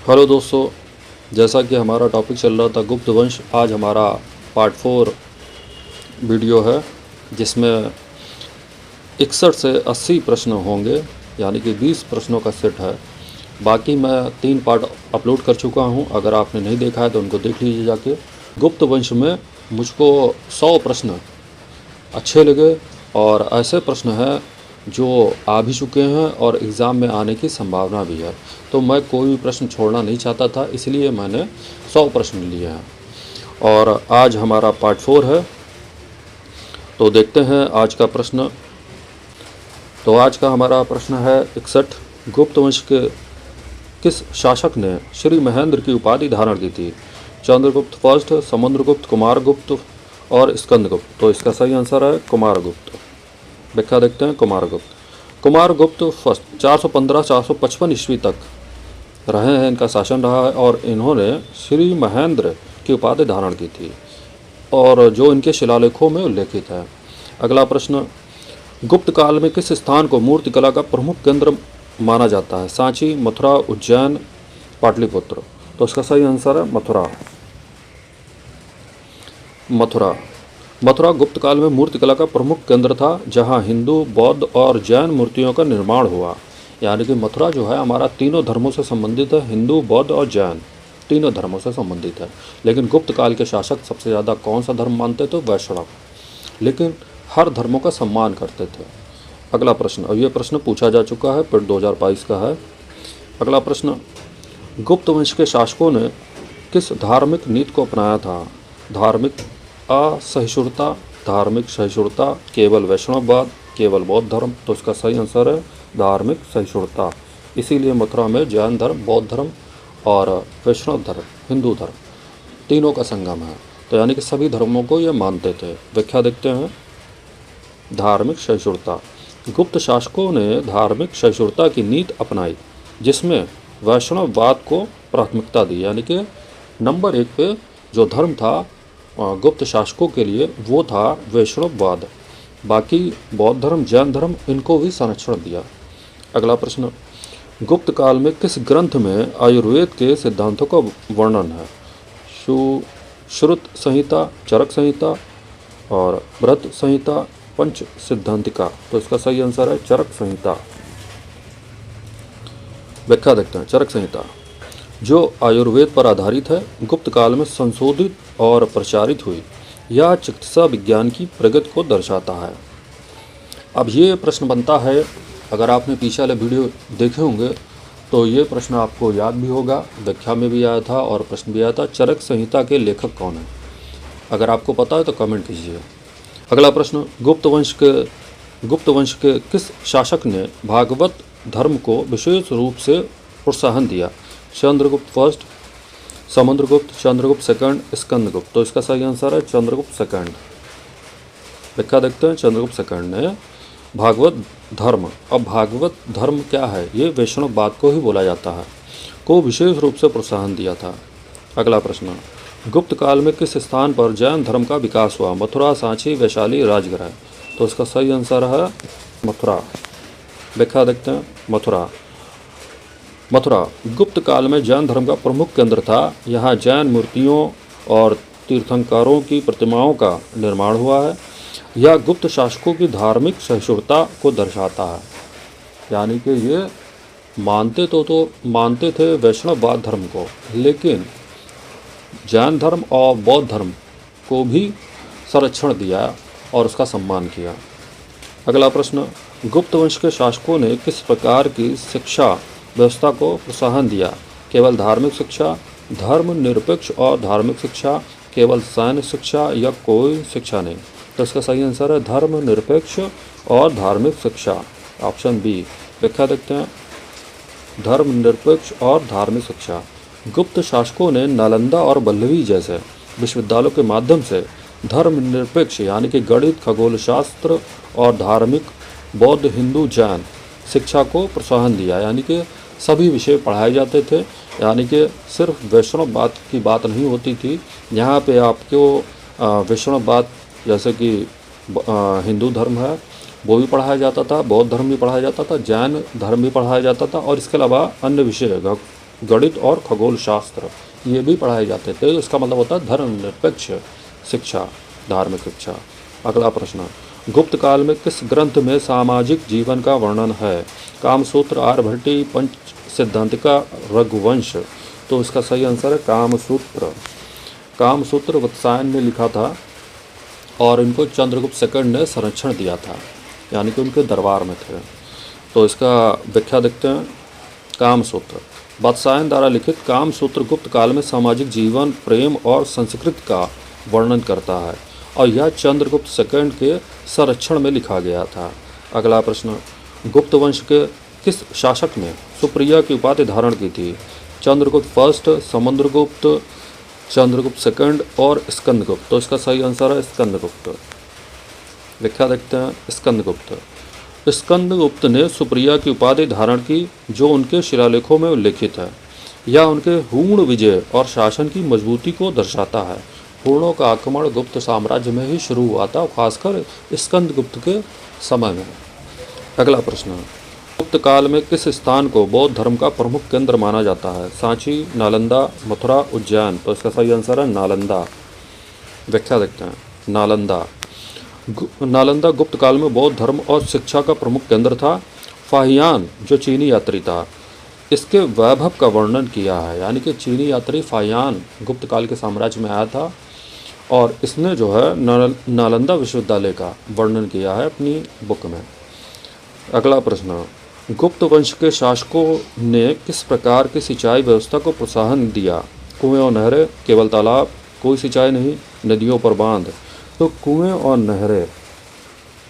Hello दोस्तों, जैसा कि हमारा टॉपिक चल रहा था गुप्त वंश, आज हमारा पार्ट 4 वीडियो है जिसमें 61 से 80 प्रश्न होंगे, यानी कि 20 प्रश्नों का सेट है। बाकी मैं 3 पार्ट अपलोड कर चुका हूं, अगर आपने नहीं देखा है तो उनको देख लीजिए जाके। गुप्त वंश में मुझको 100 प्रश्न अच्छे लगे और ऐसे प्रश्न हैं जो आ भी चुके हैं और एग्ज़ाम में आने की संभावना भी है, तो मैं कोई भी प्रश्न छोड़ना नहीं चाहता था, इसलिए मैंने 100 प्रश्न लिए हैं। और आज हमारा पार्ट 4 है, तो देखते हैं आज का प्रश्न। तो आज का हमारा प्रश्न है 61। गुप्त वंश के किस शासक ने श्री महेंद्र की उपाधि धारण की थी? चंद्रगुप्त फर्स्ट, समुद्रगुप्त, कुमारगुप्त और स्कंदगुप्त। तो इसका सही आंसर है कुमारगुप्त। व्याख्या देखते हैं। कुमारगुप्त फर्स्ट 415-455 ईस्वी तक रहे हैं, इनका शासन रहा है और इन्होंने श्री महेंद्र की उपाधि धारण की थी और जो इनके शिलालेखों में उल्लेखित है। अगला प्रश्न, गुप्त काल में किस स्थान को मूर्तिकला का प्रमुख केंद्र माना जाता है? सांची, मथुरा, उज्जैन, पाटलिपुत्र। तो इसका सही आंसर है मथुरा गुप्त काल में मूर्तिकला का प्रमुख केंद्र था, जहां हिंदू, बौद्ध और जैन मूर्तियों का निर्माण हुआ। यानी कि मथुरा जो है हमारा तीनों धर्मों से संबंधित है, हिंदू, बौद्ध और जैन तीनों धर्मों से संबंधित है। लेकिन गुप्त काल के शासक सबसे ज़्यादा कौन सा धर्म मानते थे? वैष्णव। लेकिन हर धर्मों का सम्मान करते थे। अगला प्रश्न, और ये प्रश्न पूछा जा चुका है, फिर 2022 का है। अगला प्रश्न, गुप्त वंश के शासकों ने किस धार्मिक नीति को अपनाया था? धार्मिक असहिष्णुता, धार्मिक सहिष्णुता, केवल वैष्णववाद, केवल बौद्ध धर्म। तो इसका सही आंसर है धार्मिक सहिष्णुता। इसीलिए मथुरा में जैन धर्म, बौद्ध धर्म और वैष्णव धर्म, हिंदू धर्म तीनों का संगम है। तो यानी कि सभी धर्मों को ये मानते थे। व्याख्या देखते हैं। धार्मिक सहिष्णुता, गुप्त शासकों ने धार्मिक सहिष्णुता की नीति अपनाई, जिसमें वैष्णववाद को प्राथमिकता दी। यानी कि नंबर 1 पे जो धर्म था गुप्त शासकों के लिए वो था वैष्णववाद। बाकी बौद्ध धर्म, जैन धर्म इनको भी संरक्षण दिया। अगला प्रश्न, गुप्त काल में किस ग्रंथ में आयुर्वेद के सिद्धांतों का वर्णन है? श्रुत संहिता, चरक संहिता और बृहत संहिता, पंच सिद्धांतिका। तो इसका सही आंसर है चरक संहिता। व्याख्या देखते हैं। चरक संहिता जो आयुर्वेद पर आधारित है, गुप्त काल में संशोधित और प्रचारित हुई। यह चिकित्सा विज्ञान की प्रगति को दर्शाता है। अब ये प्रश्न बनता है, अगर आपने पीछे वाले वीडियो देखे होंगे तो ये प्रश्न आपको याद भी होगा, व्याख्या में भी आया था और प्रश्न भी आया था। चरक संहिता के लेखक कौन है? अगर आपको पता है तो कमेंट कीजिए। अगला प्रश्न, गुप्त वंश के किस शासक ने भागवत धर्म को विशेष रूप से प्रोत्साहन दिया? Chandragupta first, Samudragupta, Chandragupta second, Skandagupta. तो इसका सही आंसर है चंद्रगुप्त सेकंड। व्याख्या देखते हैं। चंद्रगुप्त सेकंड ने भागवत धर्म, अब भागवत धर्म क्या है? ये वैष्णववाद को ही बोला जाता है, को विशेष रूप से प्रोत्साहन दिया था। अगला प्रश्न, गुप्त काल में किस स्थान पर जैन धर्म का विकास हुआ? मथुरा, सांची, वैशाली, राजगृह। तो इसका सही आंसर है मथुरा। व्याख्या देखते हैं। मथुरा गुप्त काल में जैन धर्म का प्रमुख केंद्र था। यहाँ जैन मूर्तियों और तीर्थंकरों की प्रतिमाओं का निर्माण हुआ है। यह गुप्त शासकों की धार्मिक सहिष्णुता को दर्शाता है। यानी कि ये मानते थे वैष्णववाद धर्म को, लेकिन जैन धर्म और बौद्ध धर्म को भी संरक्षण दिया और उसका सम्मान किया। अगला प्रश्न, गुप्त वंश के शासकों ने किस प्रकार की शिक्षा व्यवस्था को प्रोत्साहन दिया? केवल धार्मिक शिक्षा, धर्मनिरपेक्ष और धार्मिक शिक्षा, केवल सैन्य शिक्षा या कोई शिक्षा नहीं? तो इसका सही आंसर है धर्मनिरपेक्ष और धार्मिक शिक्षा, ऑप्शन बी। व्याख्या देखते हैं। धर्मनिरपेक्ष और धार्मिक शिक्षा, गुप्त शासकों ने नालंदा और वल्लभी जैसे विश्वविद्यालयों के माध्यम से धर्मनिरपेक्ष यानी कि गणित, खगोल शास्त्र और धार्मिक बौद्ध, हिंदू, जैन शिक्षा को प्रोत्साहन दिया। यानी कि सभी विषय पढ़ाए जाते थे, यानी कि सिर्फ वैष्णववाद की बात नहीं होती थी। यहाँ पे आपको वैष्णववाद जैसे कि हिंदू धर्म है वो भी पढ़ाया जाता था, बौद्ध धर्म भी पढ़ाया जाता था, जैन धर्म भी पढ़ाया जाता था और इसके अलावा अन्य विषय गणित और खगोल शास्त्र ये भी पढ़ाए जाते थे। इसका मतलब होता है धर्मनिरपेक्ष शिक्षा, धार्मिक शिक्षा। अगला प्रश्न, गुप्त काल में किस ग्रंथ में सामाजिक जीवन का वर्णन है? कामसूत्र, आर्यभट्टी, पंच सिद्धांतिका, रघुवंश। तो इसका सही आंसर है कामसूत्र। कामसूत्र वत्सायन ने लिखा था और इनको चंद्रगुप्त सेकंड ने संरक्षण दिया था, यानी कि उनके दरबार में थे। तो इसका व्याख्या देखते हैं। कामसूत्र वत्सायन द्वारा लिखित कामसूत्र गुप्त काल में सामाजिक जीवन, प्रेम और संस्कृति का वर्णन करता है और यह चंद्रगुप्त सेकंड के संरक्षण में लिखा गया था। अगला प्रश्न, गुप्त वंश के किस शासक ने सुप्रिया की उपाधि धारण की थी? चंद्रगुप्त फर्स्ट, समुद्रगुप्त, चंद्रगुप्त सेकंड और स्कंदगुप्त। तो इसका सही आंसर है स्कंदगुप्त। व्याख्या देखते हैं। स्कंदगुप्त स्कंदगुप्त ने सुप्रिया की उपाधि धारण की, जो उनके शिलालेखों में उल्लेखित है। यह उनके हूण विजय और शासन की मजबूती को दर्शाता है। हूणों का आक्रमण गुप्त साम्राज्य में ही शुरू हुआ था, खासकर स्कंदगुप्त के समय में। अगला प्रश्न, गुप्त काल में किस स्थान को बौद्ध धर्म का प्रमुख केंद्र माना जाता है? सांची, नालंदा, मथुरा, उज्जैन। तो इसका सही आंसर है नालंदा। व्याख्या देखते हैं। नालंदा गुप्त काल में बौद्ध धर्म और शिक्षा का प्रमुख केंद्र था। फाहियान जो चीनी यात्री था, इसके वैभव का वर्णन किया है, यानी कि चीनी यात्री फाहियान गुप्त काल के साम्राज्य में आया था और इसने जो है नालंदा विश्वविद्यालय का वर्णन किया है अपनी बुक में। अगला प्रश्न, गुप्त वंश के शासकों ने किस प्रकार की सिंचाई व्यवस्था को प्रोत्साहन दिया? कुएं और नहरें, केवल तालाब, कोई सिंचाई नहीं, नदियों पर बांध। तो कुएं और नहरें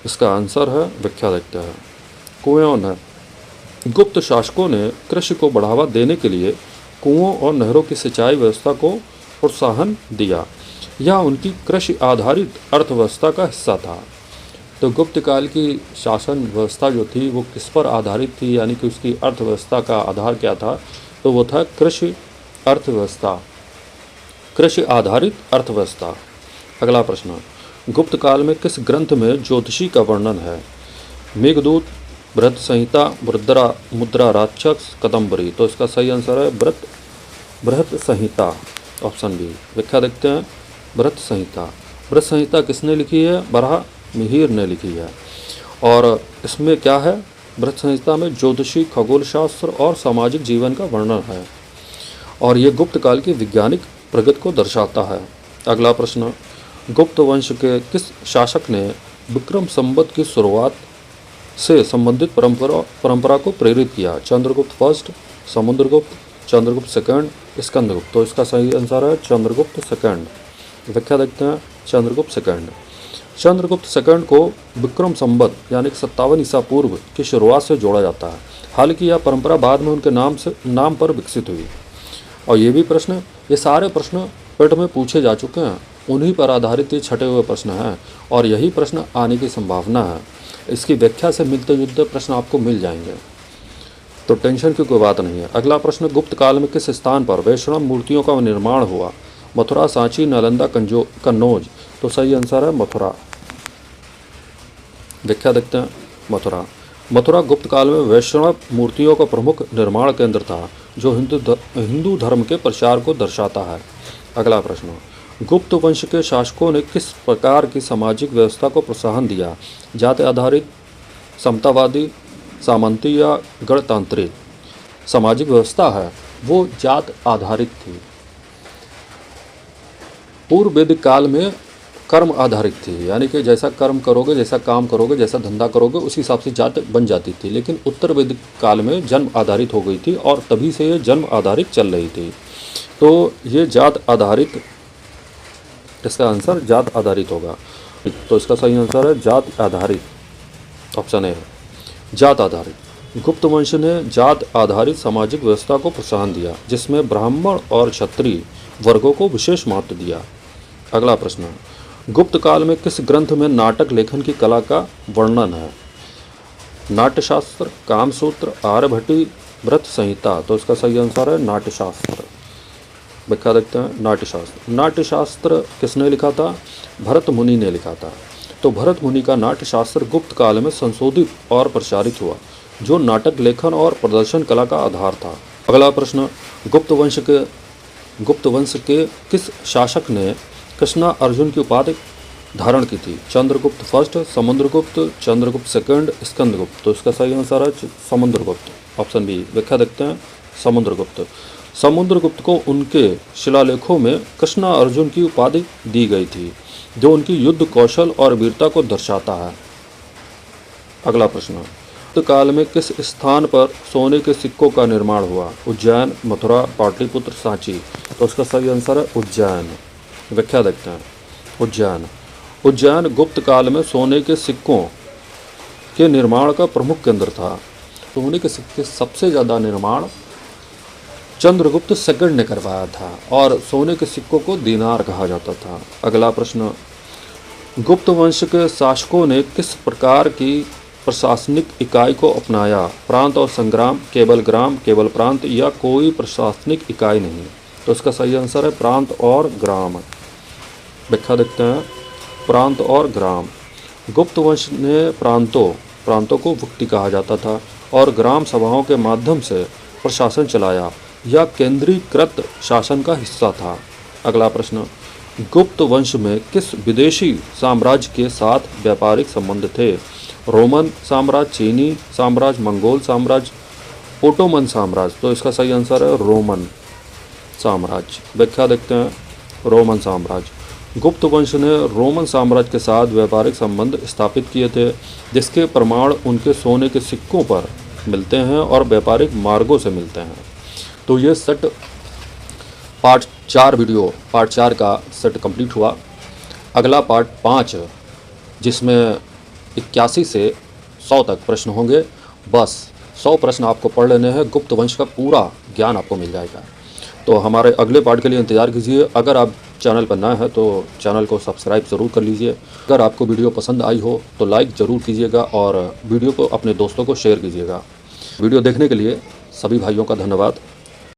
इसका आंसर है। व्याख्या देखते हैं। कुएं और नहर गुप्त शासकों ने कृषि को बढ़ावा देने के लिए कुओं और नहरों की सिंचाई व्यवस्था को प्रोत्साहन दिया। यह उनकी कृषि आधारित अर्थव्यवस्था का हिस्सा था। तो गुप्त काल की शासन व्यवस्था जो थी वो किस पर आधारित थी, यानी कि उसकी अर्थव्यवस्था का आधार क्या था? तो वो था कृषि अर्थव्यवस्था, कृषि आधारित अर्थव्यवस्था। अगला प्रश्न, गुप्त काल में किस ग्रंथ में ज्योतिषी का वर्णन है? मेघदूत, बृहत संहिता, मुद्रा राक्षस, कदम्बरी। तो इसका सही आंसर है बृहत संहिता, ऑप्शन बी। व्याख्या देखते हैं। बृहत संहिता किसने लिखी है? बराह मिहिर ने लिखी है। और इसमें क्या है? बृहत संहिता में ज्योतिषी, खगोल शास्त्र और सामाजिक जीवन का वर्णन है और ये गुप्त काल की वैज्ञानिक प्रगति को दर्शाता है। अगला प्रश्न, गुप्त वंश के किस शासक ने विक्रम संवत की शुरुआत से संबंधित परंपरा को प्रेरित किया? Chandragupta first, Samudragupta, Chandragupta second, Skandagupta. तो इसका सही आंसर है चंद्रगुप्त सेकंड। व्याख्या देखते हैं। चंद्रगुप्त सेकंड को विक्रम संवत यानी 57 ईसा पूर्व की शुरुआत से जोड़ा जाता है। हालांकि यह परंपरा बाद में उनके नाम पर विकसित हुई। और ये सारे प्रश्न पेट में पूछे जा चुके हैं, उन्हीं पर आधारित ये छटे हुए प्रश्न हैं और यही प्रश्न आने की संभावना है। इसकी व्याख्या से मिलते जुलते प्रश्न आपको मिल जाएंगे, तो टेंशन की कोई बात नहीं है। अगला प्रश्न, गुप्त काल में किस स्थान पर वैष्णव मूर्तियों का निर्माण हुआ? मथुरा, सांची, नालंदा, कन्नौज। तो सही आंसर है मथुरा। व्याख्या देखते हैं। मथुरा गुप्त काल में वैष्णव मूर्तियों का प्रमुख निर्माण केंद्र था, जो हिंदू धर्म के प्रचार को दर्शाता है। अगला प्रश्न, गुप्त वंश के शासकों ने किस प्रकार की सामाजिक व्यवस्था को प्रोत्साहन दिया? जाति आधारित, समतावादी, सामंती या गणतांत्रिक? सामाजिक व्यवस्था है वो जात आधारित थी। पूर्व वैदिक काल में कर्म आधारित थी, यानी कि जैसा कर्म करोगे, जैसा काम करोगे, जैसा धंधा करोगे, उसी हिसाब से जात बन जाती थी। लेकिन उत्तर वैदिक काल में जन्म आधारित हो गई थी और तभी से ये जन्म आधारित चल रही थी। तो ये जात आधारित, इसका आंसर जात आधारित होगा। तो इसका सही आंसर है जात आधारित, ऑप्शन ए है जात आधारित। गुप्त वंश ने जात आधारित सामाजिक व्यवस्था को प्रोत्साहन दिया, जिसमें ब्राह्मण और क्षत्रिय वर्गों को विशेष महत्व दिया। अगला प्रश्न, गुप्त काल में किस ग्रंथ में नाटक लेखन की कला का वर्णन है? नाट्यशास्त्र, कामसूत्र, आर्यभट्टी, बृहत संहिता। तो इसका सही आंसर है नाट्यशास्त्र। व्याख्या देखते हैं। नाट्यशास्त्र किसने लिखा था? भरत मुनि ने लिखा था। तो भरत मुनि का नाट्यशास्त्र गुप्त काल में संशोधित और प्रचारित हुआ, जो नाटक लेखन और प्रदर्शन कला का आधार था। अगला प्रश्न, गुप्त वंश के किस शासक ने कृष्णा अर्जुन की उपाधि धारण की थी? Chandragupta first, Samudragupta, Chandragupta second, Skandagupta. तो इसका सही आंसर है समुद्रगुप्त, ऑप्शन बी। व्याख्या देखते हैं। समुद्रगुप्त। समुद्रगुप्त को उनके शिलालेखों में कृष्णा अर्जुन की उपाधि दी गई थी, जो उनकी युद्ध कौशल और वीरता को दर्शाता है। अगला प्रश्न, युद्ध काल में किस स्थान पर सोने के सिक्कों का निर्माण हुआ? उज्जैन, मथुरा, पाटलिपुत्र, सांची। तो उसका सही आंसर है उज्जैन। व्याख्या देखते हैं। उज्जैन। उज्जैन गुप्त काल में सोने के सिक्कों के निर्माण का प्रमुख केंद्र था। सोने के सिक्के सबसे ज़्यादा निर्माण चंद्रगुप्त सेकंड ने करवाया था और सोने के सिक्कों को दीनार कहा जाता था। अगला प्रश्न, गुप्त वंश के शासकों ने किस प्रकार की प्रशासनिक इकाई को अपनाया? प्रांत और संग्राम, केवल ग्राम, केवल प्रांत या कोई प्रशासनिक इकाई नहीं। तो इसका सही आंसर है प्रांत और ग्राम। व्याख्या देखते हैं। प्रांत और ग्राम। गुप्त वंश ने प्रांतों को वुक्ति कहा जाता था और ग्राम सभाओं के माध्यम से प्रशासन चलाया। यह केंद्रीकृत शासन का हिस्सा था। अगला प्रश्न, गुप्त वंश में किस विदेशी साम्राज्य के साथ व्यापारिक संबंध थे? रोमन साम्राज्य, चीनी साम्राज्य, मंगोल साम्राज्य, ओटोमन साम्राज्य। तो इसका सही आंसर है रोमन साम्राज्य। व्याख्या देखते हैं। रोमन साम्राज्य। गुप्त वंश ने रोमन साम्राज्य के साथ व्यापारिक संबंध स्थापित किए थे, जिसके प्रमाण उनके सोने के सिक्कों पर मिलते हैं और व्यापारिक मार्गों से मिलते हैं। तो ये सेट पार्ट 4 का सेट कंप्लीट हुआ। अगला पार्ट 5, जिसमें 81 से 100 तक प्रश्न होंगे। बस 100 प्रश्न आपको पढ़ लेने हैं, गुप्त वंश का पूरा ज्ञान आपको मिल जाएगा। तो हमारे अगले पार्ट के लिए इंतज़ार कीजिए। अगर आप चैनल पर नए हैं तो चैनल को सब्सक्राइब ज़रूर कर लीजिए। अगर आपको वीडियो पसंद आई हो तो लाइक ज़रूर कीजिएगा और वीडियो को अपने दोस्तों को शेयर कीजिएगा। वीडियो देखने के लिए सभी भाइयों का धन्यवाद।